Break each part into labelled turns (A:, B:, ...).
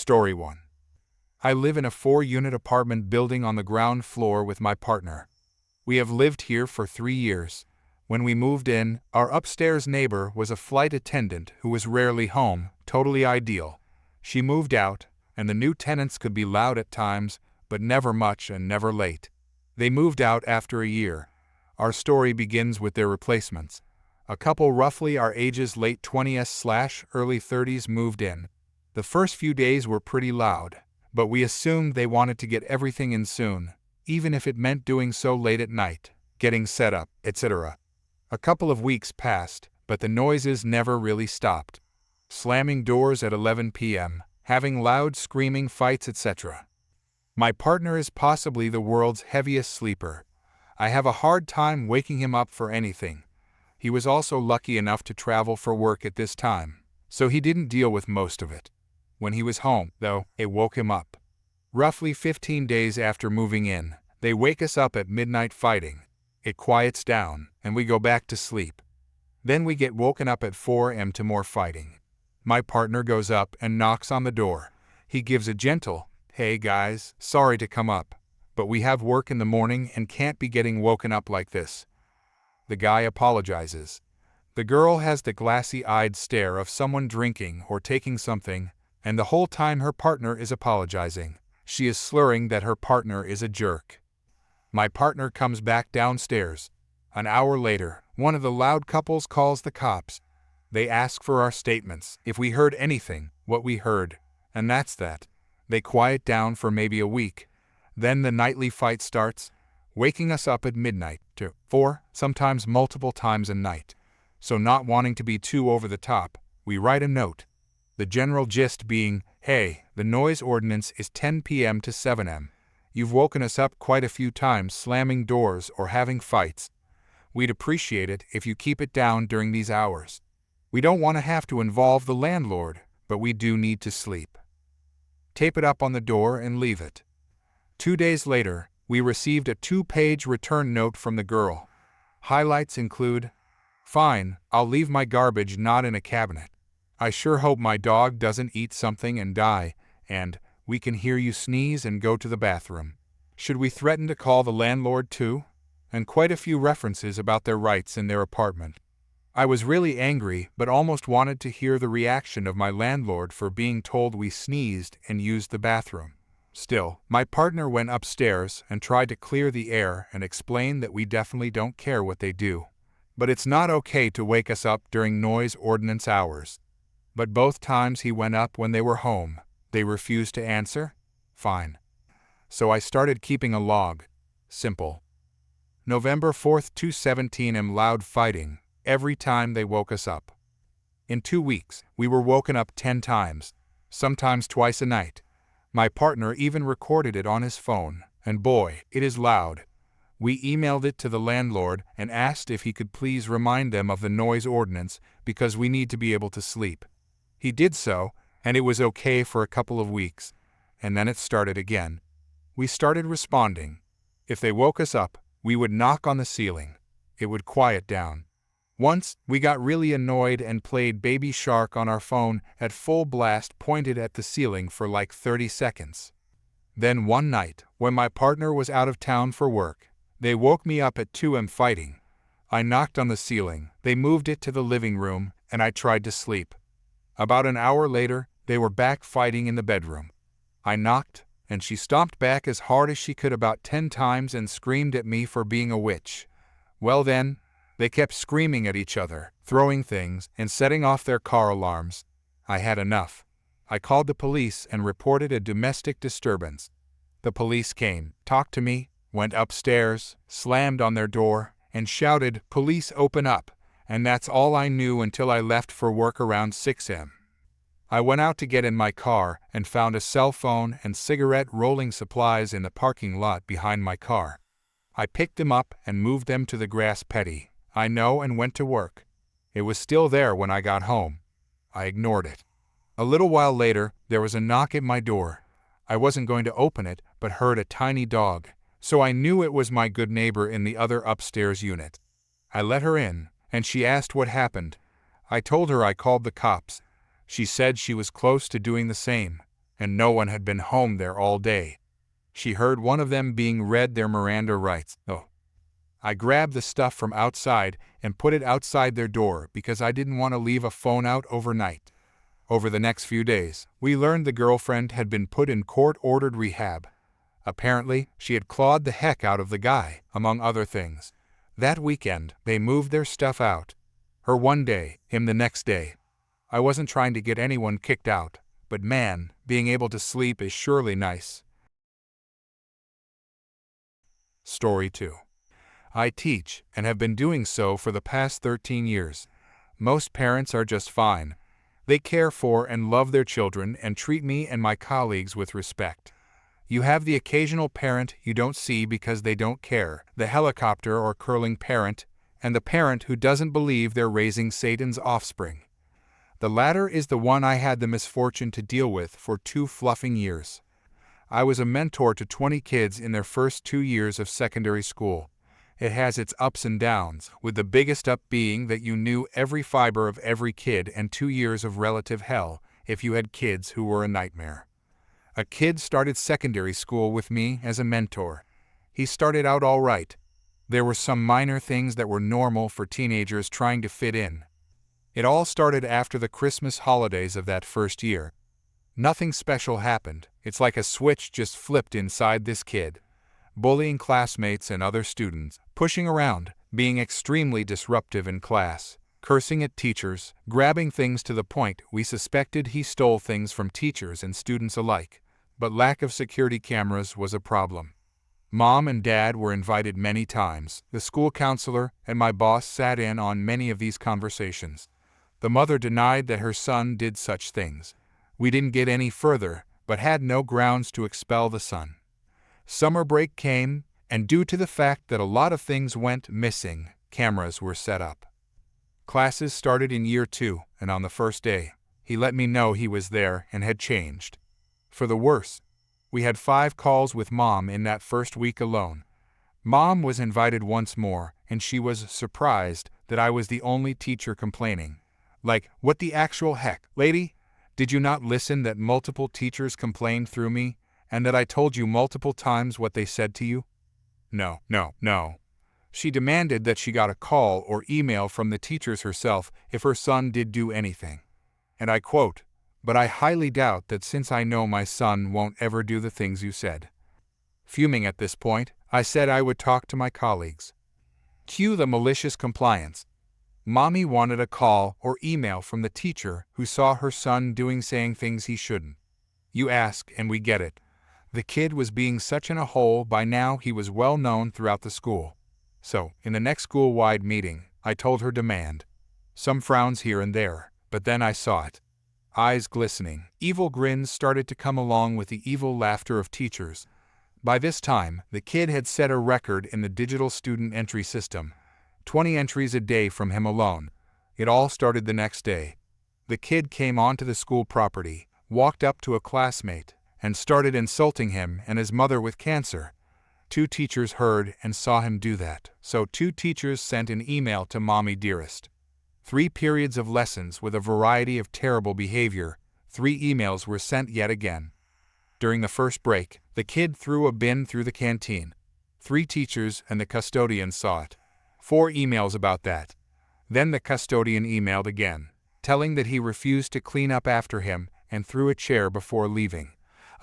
A: Story 1. I live in a 4-unit apartment building on the ground floor with my partner. We have lived here for 3 years. When we moved in, our upstairs neighbor was a flight attendant who was rarely home, totally ideal. She moved out, and the new tenants could be loud at times, but never much and never late. They moved out after a year. Our story begins with their replacements. A couple roughly our ages, late 20s/early 30s, moved in. The first few days were pretty loud, but we assumed they wanted to get everything in soon, even if it meant doing so late at night, getting set up, etc. A couple of weeks passed, but the noises never really stopped. Slamming doors at 11 p.m., having loud screaming fights, etc. My partner is possibly the world's heaviest sleeper. I have a hard time waking him up for anything. He was also lucky enough to travel for work at this time, so he didn't deal with most of it. When he was home, though, it woke him up. Roughly 15 days after moving in, they wake us up at midnight fighting. It quiets down, and we go back to sleep. Then we get woken up at 4 a.m. to more fighting. My partner goes up and knocks on the door. He gives a gentle, "Hey guys, sorry to come up, but we have work in the morning and can't be getting woken up like this." The guy apologizes. The girl has the glassy-eyed stare of someone drinking or taking something, and the whole time her partner is apologizing, she is slurring that her partner is a jerk. My partner comes back downstairs. An hour later, one of the loud couples calls the cops. They ask for our statements, if we heard anything, what we heard, and that's that. They quiet down for maybe a week. Then the nightly fight starts, waking us up at midnight, 2, 4, sometimes multiple times a night. So not wanting to be too over the top, we write a note. The general gist being, "Hey, the noise ordinance is 10 p.m. to 7 a.m. You've woken us up quite a few times slamming doors or having fights. We'd appreciate it if you keep it down during these hours. We don't want to have to involve the landlord, but we do need to sleep." Tape it up on the door and leave it. 2 days later, we received a 2-page return note from the girl. Highlights include, "Fine, I'll leave my garbage not in a cabinet. I sure hope my dog doesn't eat something and die, and we can hear you sneeze and go to the bathroom. Should we threaten to call the landlord too?" And quite a few references about their rights in their apartment. I was really angry, but almost wanted to hear the reaction of my landlord for being told we sneezed and used the bathroom. Still, my partner went upstairs and tried to clear the air and explain that we definitely don't care what they do. But it's not okay to wake us up during noise ordinance hours. But both times he went up when they were home. They refused to answer? Fine. So I started keeping a log. Simple. November 4th, 2017 loud fighting, every time they woke us up. In 2 weeks, we were woken up 10 times, sometimes twice a night. My partner even recorded it on his phone, and boy, it is loud. We emailed it to the landlord and asked if he could please remind them of the noise ordinance because we need to be able to sleep. He did so, and it was okay for a couple of weeks, and then it started again. We started responding. If they woke us up, we would knock on the ceiling. It would quiet down. Once, we got really annoyed and played Baby Shark on our phone at full blast pointed at the ceiling for like 30 seconds. Then one night, when my partner was out of town for work, they woke me up at 2 a.m. fighting. I knocked on the ceiling, they moved it to the living room, and I tried to sleep. About an hour later, they were back fighting in the bedroom. I knocked, and she stomped back as hard as she could about 10 times and screamed at me for being a witch. Well then, they kept screaming at each other, throwing things, and setting off their car alarms. I had enough. I called the police and reported a domestic disturbance. The police came, talked to me, went upstairs, slammed on their door, and shouted, "Police, open up," and that's all I knew until I left for work around 6 a.m. I went out to get in my car and found a cell phone and cigarette rolling supplies in the parking lot behind my car. I picked them up and moved them to the grass petty, I know, and went to work. It was still there when I got home. I ignored it. A little while later, there was a knock at my door. I wasn't going to open it, but heard a tiny dog, so I knew it was my good neighbor in the other upstairs unit. I let her in, and she asked what happened. I told her I called the cops. She said she was close to doing the same, and no one had been home there all day. She heard one of them being read their Miranda rights. Oh. I grabbed the stuff from outside and put it outside their door because I didn't want to leave a phone out overnight. Over the next few days, we learned the girlfriend had been put in court-ordered rehab. Apparently, she had clawed the heck out of the guy, among other things. That weekend, they moved their stuff out. Her one day, him the next day. I wasn't trying to get anyone kicked out, but man, being able to sleep is surely nice. Story 2. I teach, and have been doing so for the past 13 years. Most parents are just fine. They care for and love their children and treat me and my colleagues with respect. You have the occasional parent you don't see because they don't care, the helicopter or curling parent, and the parent who doesn't believe they're raising Satan's offspring. The latter is the one I had the misfortune to deal with for 2 fluffing years. I was a mentor to 20 kids in their first 2 years of secondary school. It has its ups and downs, with the biggest up being that you knew every fiber of every kid and 2 years of relative hell if you had kids who were a nightmare. A kid started secondary school with me as a mentor. He started out all right. There were some minor things that were normal for teenagers trying to fit in. It all started after the Christmas holidays of that first year. Nothing special happened. It's like a switch just flipped inside this kid. Bullying classmates and other students, pushing around, being extremely disruptive in class, cursing at teachers, grabbing things to the point we suspected he stole things from teachers and students alike. But lack of security cameras was a problem. Mom and Dad were invited many times. The school counselor and my boss sat in on many of these conversations. The mother denied that her son did such things. We didn't get any further, but had no grounds to expel the son. Summer break came, and due to the fact that a lot of things went missing, cameras were set up. Classes started in year 2, and on the first day, he let me know he was there and had changed. For the worse, we had 5 calls with Mom in that first week alone. Mom was invited once more, and she was surprised that I was the only teacher complaining. Like, what the actual heck, lady? Did you not listen that multiple teachers complained through me, and that I told you multiple times what they said to you? No. She demanded that she got a call or email from the teachers herself if her son did do anything. And I quote, "But I highly doubt that since I know my son won't ever do the things you said." Fuming at this point, I said I would talk to my colleagues. Cue the malicious compliance. Mommy wanted a call or email from the teacher who saw her son saying things he shouldn't. You ask and we get it. The kid was being such in a hole by now he was well known throughout the school. So, in the next school-wide meeting, I told her demand. Some frowns here and there, but then I saw it. Eyes glistening, evil grins started to come along with the evil laughter of teachers. By this time, the kid had set a record in the digital student entry system. 20 entries a day from him alone. It all started the next day. The kid came onto the school property, walked up to a classmate, and started insulting him and his mother with cancer. 2 teachers heard and saw him do that, so 2 teachers sent an email to Mommy Dearest. 3 periods of lessons with a variety of terrible behavior. 3 emails were sent yet again. During the first break, the kid threw a bin through the canteen. 3 teachers and the custodian saw it. 4 emails about that. Then the custodian emailed again, telling that he refused to clean up after him and threw a chair before leaving.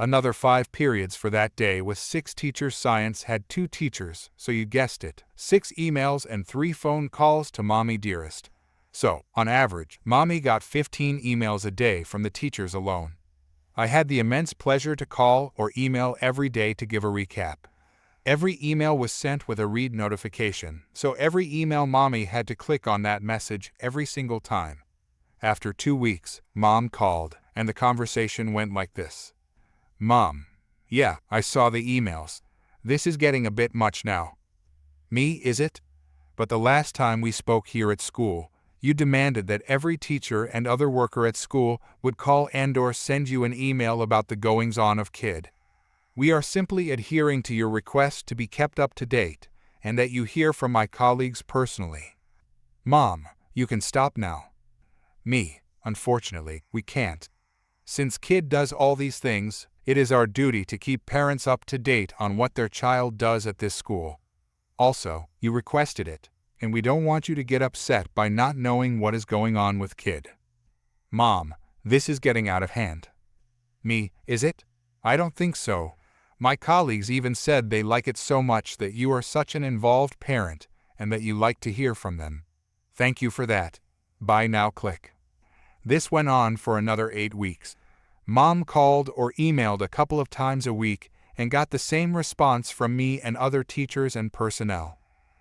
A: Another 5 periods for that day with 6 teachers. Science had 2 teachers, so you guessed it. 6 emails and 3 phone calls to Mommy Dearest. So, on average, Mommy got 15 emails a day from the teachers alone. I had the immense pleasure to call or email every day to give a recap. Every email was sent with a read notification, so every email Mommy had to click on that message every single time. After 2 weeks, Mom called, and the conversation went like this. Mom, yeah, I saw the emails. This is getting a bit much now. Me, is it? But the last time we spoke here at school, you demanded that every teacher and other worker at school would call and/or send you an email about the goings-on of kid. We are simply adhering to your request to be kept up to date, and that you hear from my colleagues personally. Mom, you can stop now. Me, unfortunately, we can't. Since Kid does all these things, it is our duty to keep parents up to date on what their child does at this school. Also, you requested it, and we don't want you to get upset by not knowing what is going on with Kid. Mom, this is getting out of hand. Me, is it? I don't think so. My colleagues even said they like it so much that you are such an involved parent and that you like to hear from them. Thank you for that. Bye now, click. This went on for another 8 weeks. Mom called or emailed a couple of times a week and got the same response from me and other teachers and personnel.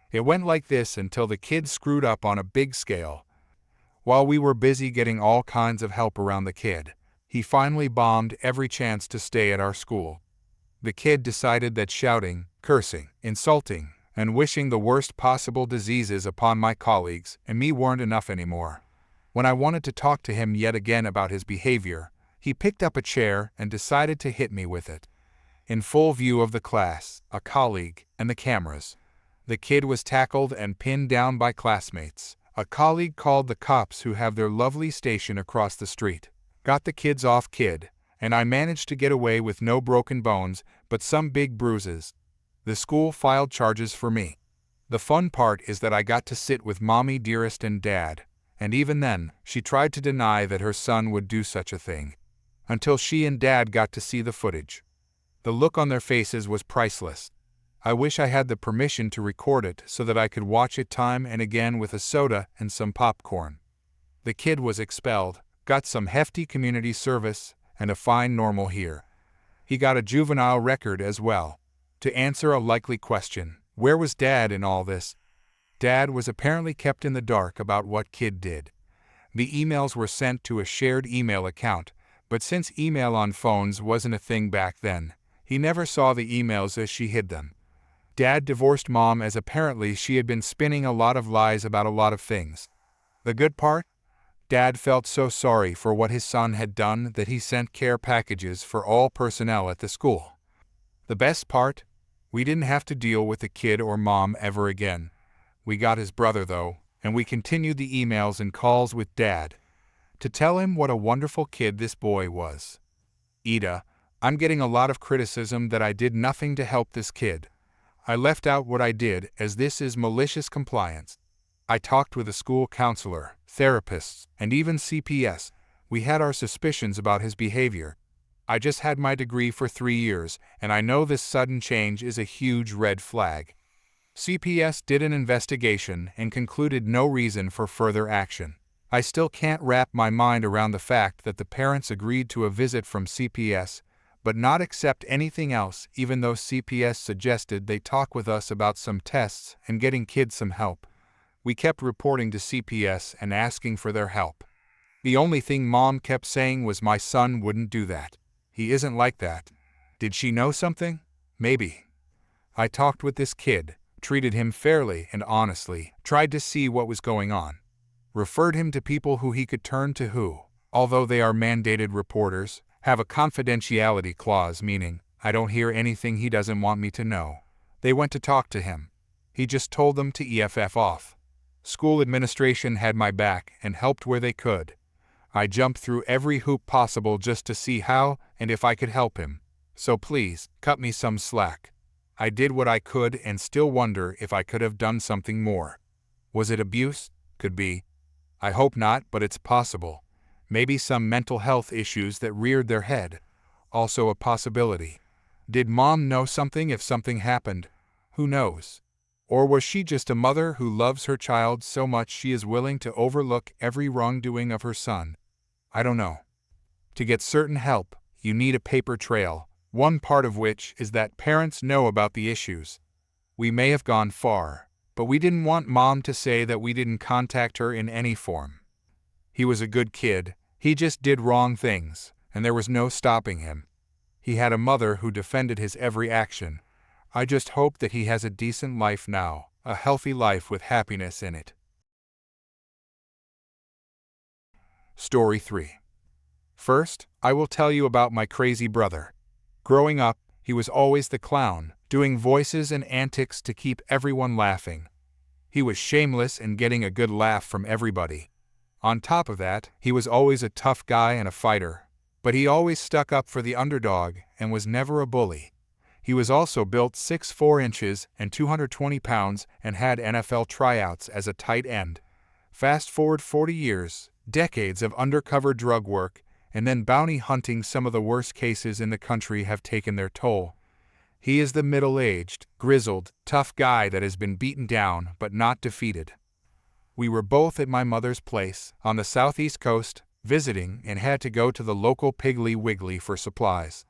A: It went like this until the kid screwed up on a big scale. While we were busy getting all kinds of help around the kid, he finally bombed every chance to stay at our school. The kid decided that shouting, cursing, insulting, and wishing the worst possible diseases upon my colleagues and me weren't enough anymore. When I wanted to talk to him yet again about his behavior, he picked up a chair and decided to hit me with it. In full view of the class, a colleague, and the cameras. The kid was tackled and pinned down by classmates. A colleague called the cops who have their lovely station across the street. Got the kids off Kid, and I managed to get away with no broken bones, but some big bruises. The school filed charges for me. The fun part is that I got to sit with Mommy Dearest and Dad, and even then, she tried to deny that her son would do such a thing. Until she and Dad got to see the footage. The look on their faces was priceless. I wish I had the permission to record it so that I could watch it time and again with a soda and some popcorn. The kid was expelled, got some hefty community service, and a fine normal here. He got a juvenile record as well. To answer a likely question, where was Dad in all this? Dad was apparently kept in the dark about what Kid did. The emails were sent to a shared email account, but since email on phones wasn't a thing back then, he never saw the emails as she hid them. Dad divorced Mom as apparently she had been spinning a lot of lies about a lot of things. The good part? Dad felt so sorry for what his son had done that he sent care packages for all personnel at the school. The best part? We didn't have to deal with the kid or Mom ever again. We got his brother though, and we continued the emails and calls with Dad to tell him what a wonderful kid this boy was. Ida, I'm getting a lot of criticism that I did nothing to help this kid. I left out what I did as this is malicious compliance. I talked with a school counselor, therapists, and even CPS. We had our suspicions about his behavior. I just had my degree for 3 years, and I know this sudden change is a huge red flag. CPS did an investigation and concluded no reason for further action. I still can't wrap my mind around the fact that the parents agreed to a visit from CPS, but not accept anything else, even though CPS suggested they talk with us about some tests and getting kids some help. We kept reporting to CPS and asking for their help. The only thing Mom kept saying was my son wouldn't do that. He isn't like that. Did she know something? Maybe. I talked with this kid, treated him fairly and honestly, tried to see what was going on. Referred him to people who he could turn to who, although they are mandated reporters, have a confidentiality clause meaning, I don't hear anything he doesn't want me to know. They went to talk to him. He just told them to EFF off. School administration had my back and helped where they could. I jumped through every hoop possible just to see how and if I could help him. So please, cut me some slack. I did what I could and still wonder if I could have done something more. Was it abuse? Could be. I hope not, but it's possible. Maybe some mental health issues that reared their head. Also a possibility. Did Mom know something if something happened? Who knows? Or was she just a mother who loves her child so much she is willing to overlook every wrongdoing of her son? I don't know. To get certain help, you need a paper trail, one part of which is that parents know about the issues. We may have gone far, but we didn't want Mom to say that we didn't contact her in any form. He was a good kid, he just did wrong things, and there was no stopping him. He had a mother who defended his every action. I just hope that he has a decent life now, a healthy life with happiness in it. Story 3. First, I will tell you about my crazy brother. Growing up, he was always the clown, doing voices and antics to keep everyone laughing. He was shameless in getting a good laugh from everybody. On top of that, he was always a tough guy and a fighter, But he always stuck up for the underdog and was never a bully. He was also built 6'4" and 220 pounds and had NFL tryouts as a tight end. Fast forward 40 years, decades of undercover drug work, and then bounty hunting. Some of the worst cases in the country have taken their toll. He is the middle-aged, grizzled, tough guy that has been beaten down but not defeated. We were both at my mother's place on the southeast coast, visiting, and had to go to the local Piggly Wiggly for supplies.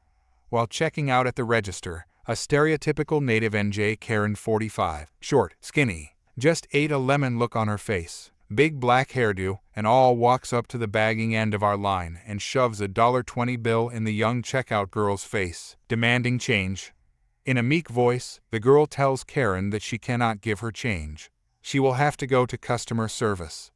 A: While checking out at the register, a stereotypical native NJ Karen 45, short, skinny, just ate a lemon look on her face, big black hairdo, and all walks up to the bagging end of our line and shoves a $20 bill in the young checkout girl's face, demanding change. In a meek voice, the girl tells Karen that she cannot give her change. She will have to go to customer service.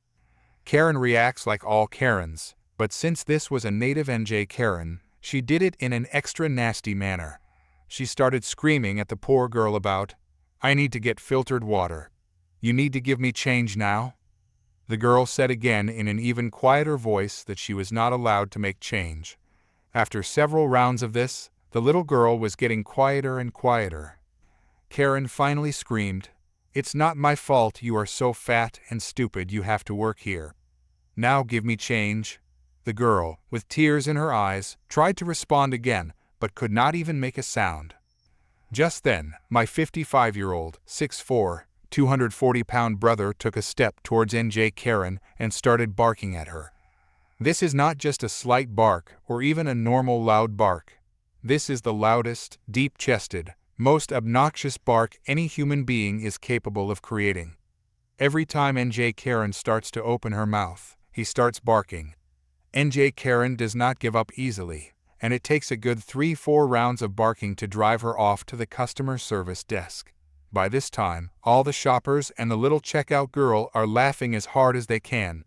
A: Karen reacts like all Karens, but since this was a native NJ Karen, she did it in an extra nasty manner. She started screaming at the poor girl about, "I need to get filtered water. You need to give me change now." The girl said again in an even quieter voice that she was not allowed to make change. After several rounds of this, the little girl was getting quieter and quieter. Karen finally screamed, "It's not my fault you are so fat and stupid you have to work here. Now give me change." The girl, with tears in her eyes, tried to respond again, but could not even make a sound. Just then, my 55-year-old, 6'4", 240-pound brother took a step towards NJ Karen and started barking at her. This is not just a slight bark or even a normal loud bark. This is the loudest, deep-chested, most obnoxious bark any human being is capable of creating. Every time NJ Karen starts to open her mouth, he starts barking. NJ Karen does not give up easily, and it takes a good 3-4 rounds of barking to drive her off to the customer service desk. By this time, all the shoppers and the little checkout girl are laughing as hard as they can.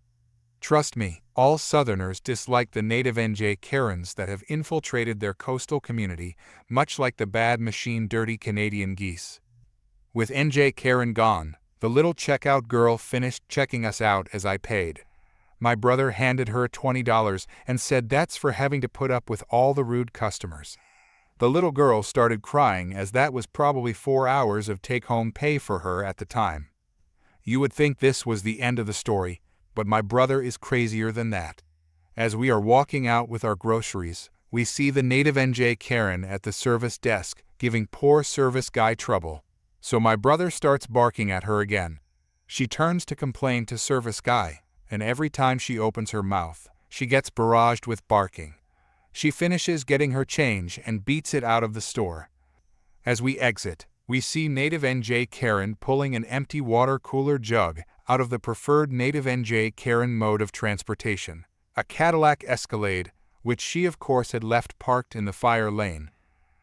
A: Trust me, all Southerners dislike the native NJ Karens that have infiltrated their coastal community, much like the bad machine dirty Canadian geese. With NJ Karen gone, the little checkout girl finished checking us out as I paid. My brother handed her $20 and said that's for having to put up with all the rude customers. The little girl started crying as that was probably 4 hours of take-home pay for her at the time. You would think this was the end of the story, but my brother is crazier than that. As we are walking out with our groceries, we see the native NJ Karen at the service desk giving poor service guy trouble. So my brother starts barking at her again. She turns to complain to service guy, and every time she opens her mouth, she gets barraged with barking. She finishes getting her change and beats it out of the store. As we exit, we see native NJ Karen pulling an empty water cooler jug out of the preferred native NJ Karen mode of transportation, a Cadillac Escalade, which she of course had left parked in the fire lane.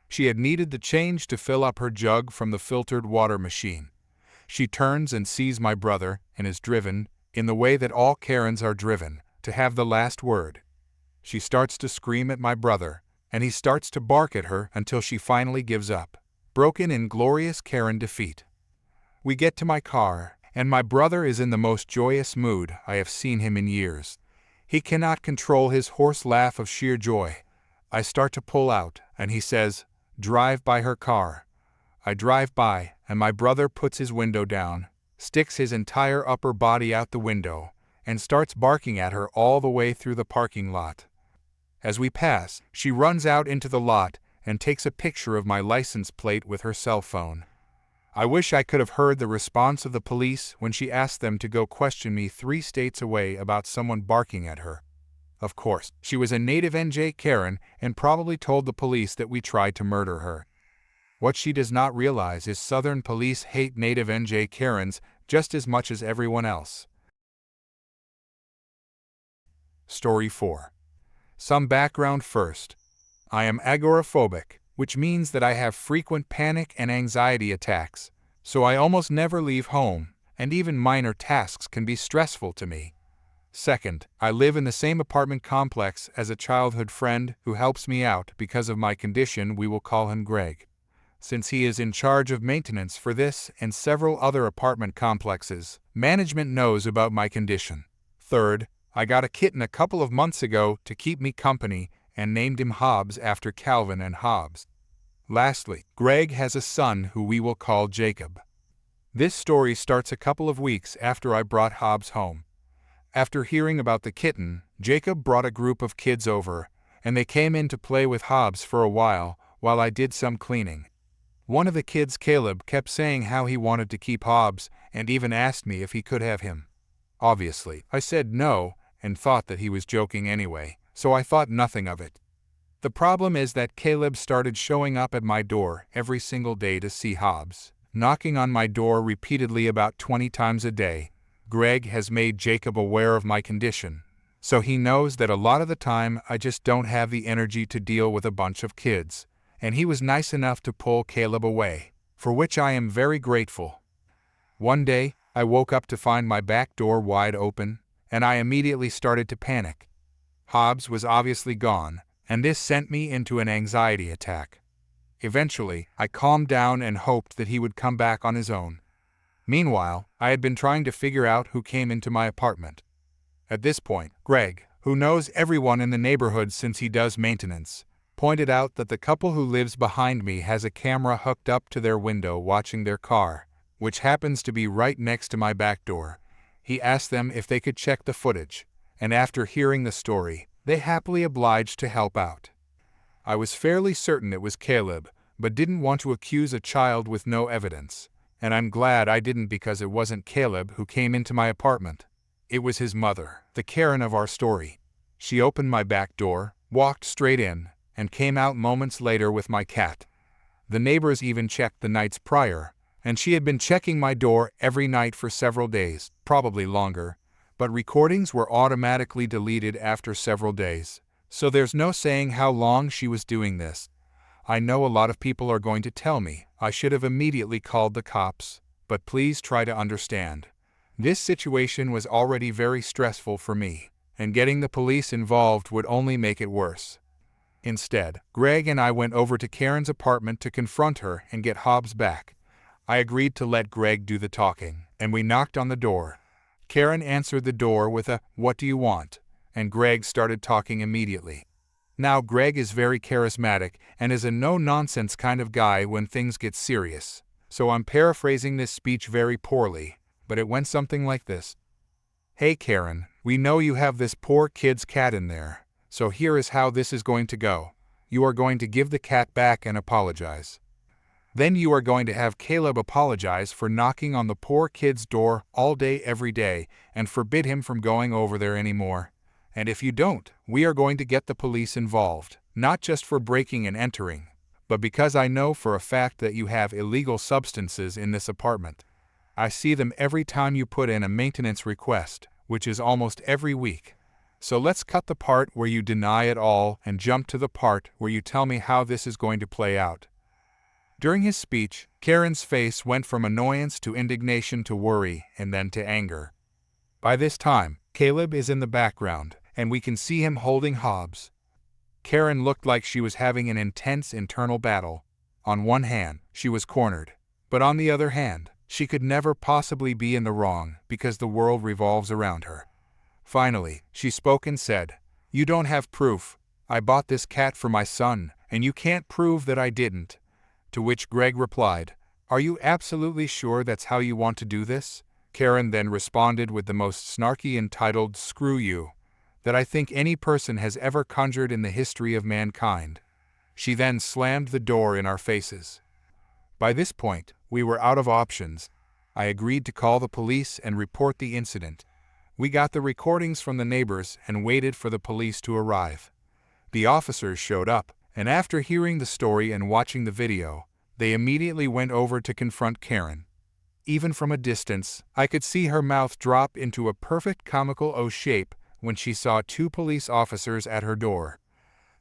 A: She had needed the change to fill up her jug from the filtered water machine. She turns and sees my brother and is driven, in the way that all Karens are driven, to have the last word. She starts to scream at my brother, and he starts to bark at her until she finally gives up, broken in glorious Karen defeat. We get to my car, and my brother is in the most joyous mood I have seen him in years. He cannot control his hoarse laugh of sheer joy. I start to pull out, and he says, "Drive by her car." I drive by, and my brother puts his window down, sticks his entire upper body out the window, and starts barking at her all the way through the parking lot. As we pass, she runs out into the lot and takes a picture of my license plate with her cell phone. I wish I could have heard the response of the police when she asked them to go question me 3 states away about someone barking at her. Of course, she was a native NJ Karen and probably told the police that we tried to murder her. What she does not realize is Southern police hate native NJ Karens just as much as everyone else. Story 4. Some background first. I am agoraphobic, which means that I have frequent panic and anxiety attacks, so I almost never leave home, and even minor tasks can be stressful to me. Second, I live in the same apartment complex as a childhood friend who helps me out because of my condition. We will call him Greg, since he is in charge of maintenance for this and several other apartment complexes. Management knows about my condition. Third, I got a kitten a couple of months ago to keep me company, and named him Hobbs after Calvin and Hobbes. Lastly, Greg has a son who we will call Jacob. This story starts a couple of weeks after I brought Hobbs home. After hearing about the kitten, Jacob brought a group of kids over, and they came in to play with Hobbs for a while I did some cleaning. One of the kids, Caleb, kept saying how he wanted to keep Hobbs and even asked me if he could have him. Obviously, I said no and thought that he was joking anyway, so I thought nothing of it. The problem is that Caleb started showing up at my door every single day to see Hobbs, knocking on my door repeatedly about 20 times a day. Greg has made Jacob aware of my condition, so he knows that a lot of the time I just don't have the energy to deal with a bunch of kids, and he was nice enough to pull Caleb away, for which I am very grateful. One day, I woke up to find my back door wide open, and I immediately started to panic. Hobbs was obviously gone, and this sent me into an anxiety attack. Eventually, I calmed down and hoped that he would come back on his own. Meanwhile, I had been trying to figure out who came into my apartment. At this point, Greg, who knows everyone in the neighborhood since he does maintenance, pointed out that the couple who lives behind me has a camera hooked up to their window watching their car, which happens to be right next to my back door. He asked them if they could check the footage, and after hearing the story, they happily obliged to help out. I was fairly certain it was Caleb, but didn't want to accuse a child with no evidence, and I'm glad I didn't because it wasn't Caleb who came into my apartment. It was his mother, the Karen of our story. She opened my back door, walked straight in, and came out moments later with my cat. The neighbors even checked the nights prior, and she had been checking my door every night for several days, probably longer, but recordings were automatically deleted after several days, so there's no saying how long she was doing this. I know a lot of people are going to tell me I should have immediately called the cops, but please try to understand. This situation was already very stressful for me, and getting the police involved would only make it worse. Instead, Greg and I went over to Karen's apartment to confront her and get Hobbs back. I agreed to let Greg do the talking, and we knocked on the door. Karen answered the door with a, "What do you want?" and Greg started talking immediately. Now Greg is very charismatic and is a no-nonsense kind of guy when things get serious, so I'm paraphrasing this speech very poorly, but it went something like this. "Hey Karen, we know you have this poor kid's cat in there, so here is how this is going to go. You are going to give the cat back and apologize. Then you are going to have Caleb apologize for knocking on the poor kid's door all day every day and forbid him from going over there anymore. And if you don't, we are going to get the police involved, not just for breaking and entering, but because I know for a fact that you have illegal substances in this apartment. I see them every time you put in a maintenance request, which is almost every week. So let's cut the part where you deny it all and jump to the part where you tell me how this is going to play out." During his speech, Karen's face went from annoyance to indignation to worry and then to anger. By this time, Caleb is in the background, and we can see him holding Hobbs. Karen looked like she was having an intense internal battle. On one hand, she was cornered, but on the other hand, she could never possibly be in the wrong because the world revolves around her. Finally, she spoke and said, "You don't have proof. I bought this cat for my son, and you can't prove that I didn't." To which Greg replied, "Are you absolutely sure that's how you want to do this?" Karen then responded with the most snarky entitled "screw you" that I think any person has ever conjured in the history of mankind. She then slammed the door in our faces. By this point, we were out of options. I agreed to call the police and report the incident. We got the recordings from the neighbors and waited for the police to arrive. The officers showed up, and after hearing the story and watching the video, they immediately went over to confront Karen. Even from a distance, I could see her mouth drop into a perfect comical O shape when she saw two police officers at her door.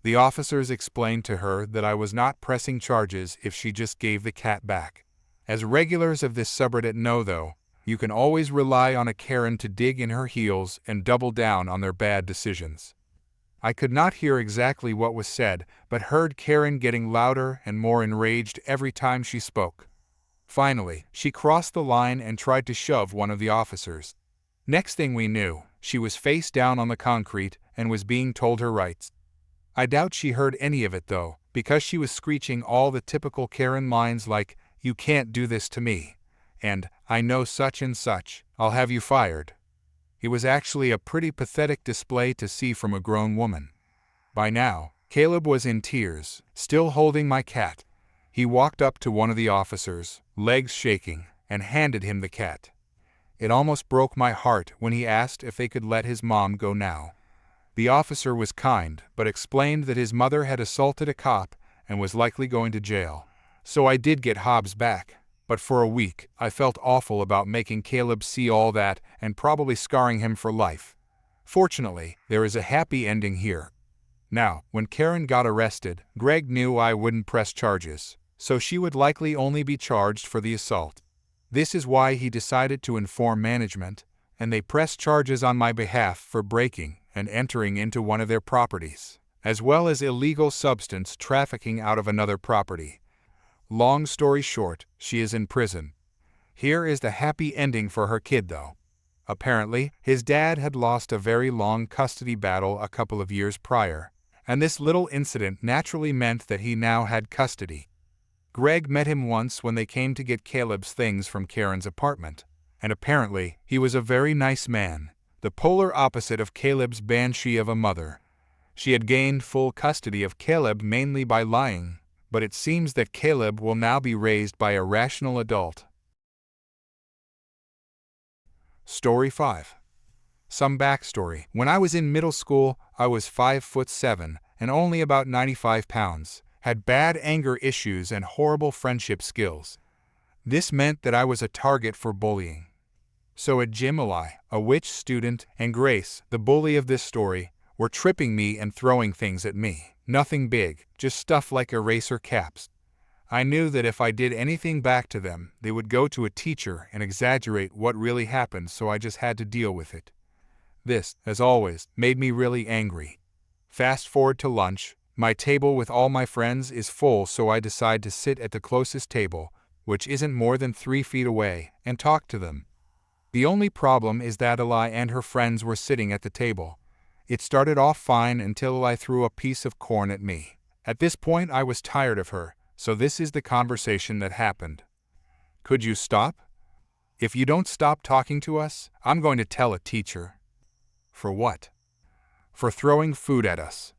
A: The officers explained to her that I was not pressing charges if she just gave the cat back. As regulars of this subreddit know though, you can always rely on a Karen to dig in her heels and double down on their bad decisions. I could not hear exactly what was said, but heard Karen getting louder and more enraged every time she spoke. Finally, she crossed the line and tried to shove one of the officers. Next thing we knew, she was face down on the concrete and was being told her rights. I doubt she heard any of it though, because she was screeching all the typical Karen lines like, "You can't do this to me," and "I know such and such, I'll have you fired." It was actually a pretty pathetic display to see from a grown woman. By now, Caleb was in tears, still holding my cat. He walked up to one of the officers, legs shaking, and handed him the cat. It almost broke my heart when he asked if they could let his mom go now. The officer was kind, but explained that his mother had assaulted a cop and was likely going to jail. So I did get Hobbs back, but for a week I felt awful about making Caleb see all that and probably scarring him for life. Fortunately, there is a happy ending here. Now, when Karen got arrested, Greg knew I wouldn't press charges, so she would likely only be charged for the assault. This is why he decided to inform management, and they pressed charges on my behalf for breaking and entering into one of their properties, as well as illegal substance trafficking out of another property. Long story short, she is in prison. Here is the happy ending for her kid though. Apparently, his dad had lost a very long custody battle a couple of years prior, and this little incident naturally meant that he now had custody. Greg met him once when they came to get Caleb's things from Karen's apartment, and apparently he was a very nice man, the polar opposite of Caleb's banshee of a mother. She had gained full custody of Caleb mainly by lying, but it seems that Caleb will now be raised by a rational adult. Story 5. Some backstory. When I was in middle school, I was 5'7" and only about 95 pounds, had bad anger issues and horrible friendship skills. This meant that I was a target for bullying. So at gym, Eli, a witch student, and Grace, the bully of this story, were tripping me and throwing things at me. Nothing big, just stuff like eraser caps. I knew that if I did anything back to them, they would go to a teacher and exaggerate what really happened, so I just had to deal with it. This, as always, made me really angry. Fast forward to lunch. My table with all my friends is full, so I decide to sit at the closest table, which isn't more than 3 feet away, and talk to them. The only problem is that Eli and her friends were sitting at the table. It started off fine until Eli threw a piece of corn at me. At this point I was tired of her, so this is the conversation that happened. "Could you stop? If you don't stop talking to us, I'm going to tell a teacher." "For what?" "For throwing food at us."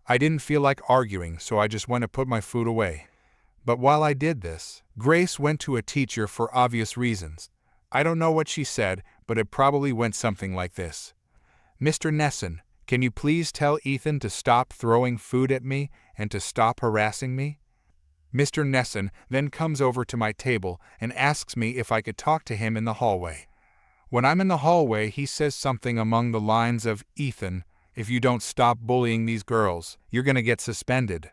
A: I didn't feel like arguing, so I just went to put my food away. But while I did this, Grace went to a teacher for obvious reasons. I don't know what she said, but it probably went something like this. "Mr. Nesson, can you please tell Ethan to stop throwing food at me and to stop harassing me?" Mr. Nesson then comes over to my table and asks me if I could talk to him in the hallway. When I'm in the hallway, he says something along the lines of, "Ethan, if you don't stop bullying these girls, you're gonna get suspended."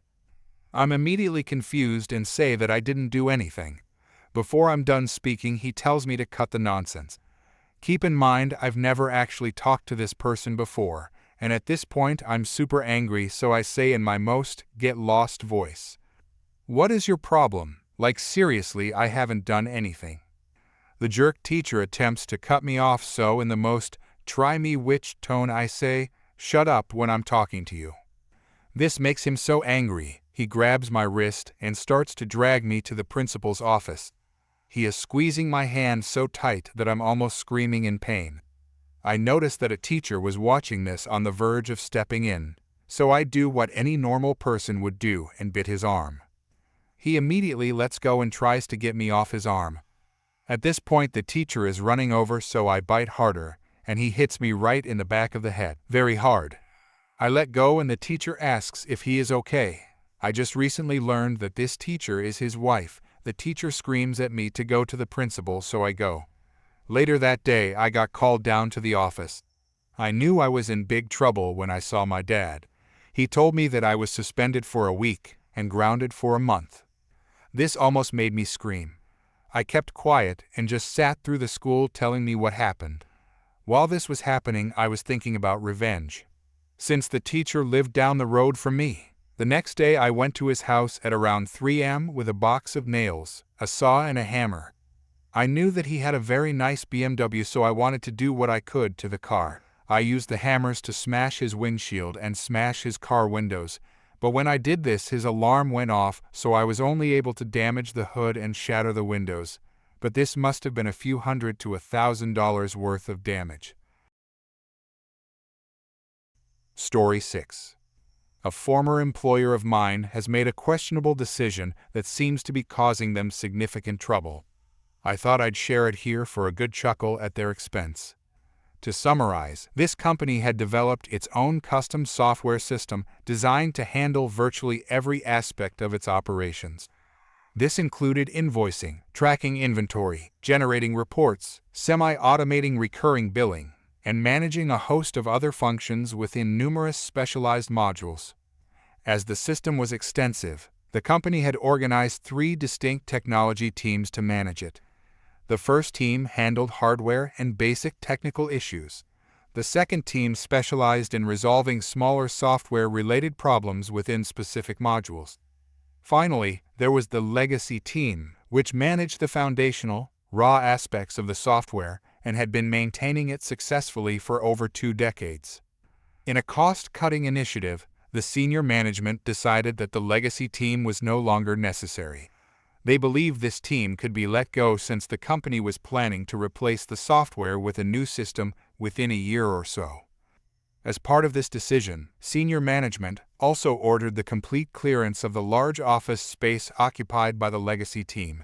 A: I'm immediately confused and say that I didn't do anything. Before I'm done speaking, he tells me to cut the nonsense. Keep in mind, I've never actually talked to this person before, and at this point I'm super angry, so I say in my most get-lost voice, "What is your problem? Like seriously, I haven't done anything." The jerk teacher attempts to cut me off, so in the most try-me-witch tone I say, "Shut up when I'm talking to you." This makes him so angry, he grabs my wrist and starts to drag me to the principal's office. He is squeezing my hand so tight that I'm almost screaming in pain. I notice that a teacher was watching this on the verge of stepping in, so I do what any normal person would do and bit his arm. He immediately lets go and tries to get me off his arm. At this point the teacher is running over, so I bite harder, and he hits me right in the back of the head, very hard. I let go and the teacher asks if he is okay. I just recently learned that this teacher is his wife. The teacher screams at me to go to the principal, so I go. Later that day I got called down to the office. I knew I was in big trouble when I saw my dad. He told me that I was suspended for a week and grounded for a month. This almost made me scream. I kept quiet and just sat through the school telling me what happened. While this was happening, I was thinking about revenge. Since the teacher lived down the road from me, the next day I went to his house at around 3 a.m. with a box of nails, a saw and a hammer. I knew that he had a very nice BMW, so I wanted to do what I could to the car. I used the hammers to smash his windshield and smash his car windows, but when I did this his alarm went off, so I was only able to damage the hood and shatter the windows, but this must have been a few $100 to $1,000 worth of damage. Story 6. A former employer of mine has made a questionable decision that seems to be causing them significant trouble. I thought I'd share it here for a good chuckle at their expense. To summarize, this company had developed its own custom software system designed to handle virtually every aspect of its operations. This included invoicing, tracking inventory, generating reports, semi-automating recurring billing, and managing a host of other functions within numerous specialized modules. As the system was extensive, the company had organized 3 distinct technology teams to manage it. The first team handled hardware and basic technical issues. The second team specialized in resolving smaller software-related problems within specific modules. Finally, there was the legacy team, which managed the foundational, raw aspects of the software and had been maintaining it successfully for over 2 decades. In a cost-cutting initiative, the senior management decided that the legacy team was no longer necessary. They believed this team could be let go since the company was planning to replace the software with a new system within a year or so. As part of this decision, senior management also ordered the complete clearance of the large office space occupied by the legacy team.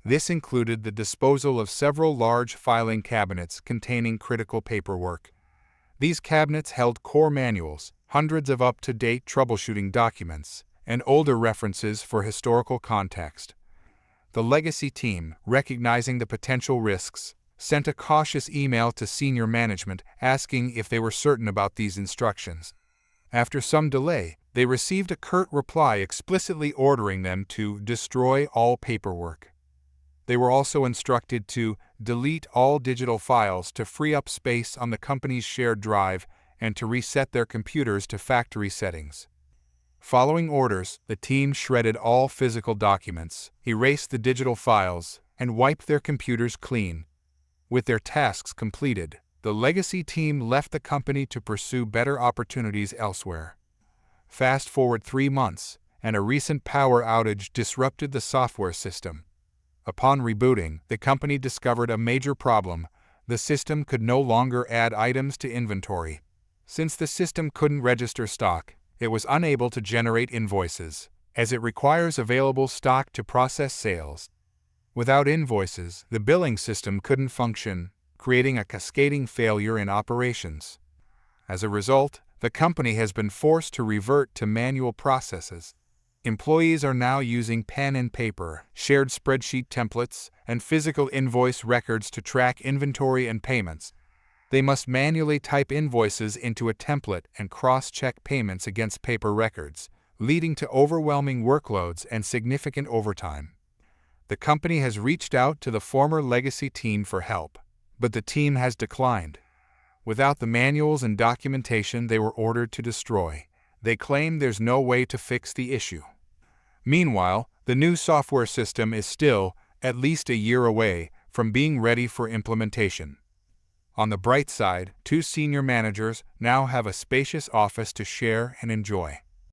A: This included the disposal of several large filing cabinets containing critical paperwork. These cabinets held core manuals, hundreds of up-to-date troubleshooting documents, and older references for historical context. The legacy team, recognizing the potential risks, sent a cautious email to senior management asking if they were certain about these instructions. After some delay, they received a curt reply explicitly ordering them to destroy all paperwork. They were also instructed to delete all digital files to free up space on the company's shared drive and to reset their computers to factory settings. Following orders, the team shredded all physical documents, erased the digital files, and wiped their computers clean. With their tasks completed, the legacy team left the company to pursue better opportunities elsewhere. Fast forward 3 months, and a recent power outage disrupted the software system. Upon rebooting, the company discovered a major problem. The system could no longer add items to inventory. Since the system couldn't register stock, it was unable to generate invoices, as it requires available stock to process sales. Without invoices, the billing system couldn't function, creating a cascading failure in operations. As a result, the company has been forced to revert to manual processes. Employees are now using pen and paper, shared spreadsheet templates, and physical invoice records to track inventory and payments. They must manually type invoices into a template and cross-check payments against paper records, leading to overwhelming workloads and significant overtime. The company has reached out to the former legacy team for help, but the team has declined. Without the manuals and documentation they were ordered to destroy, they claim there's no way to fix the issue. Meanwhile, the new software system is still, at least a year away, from being ready for implementation. On the bright side, 2 senior managers now have a spacious office to share and enjoy.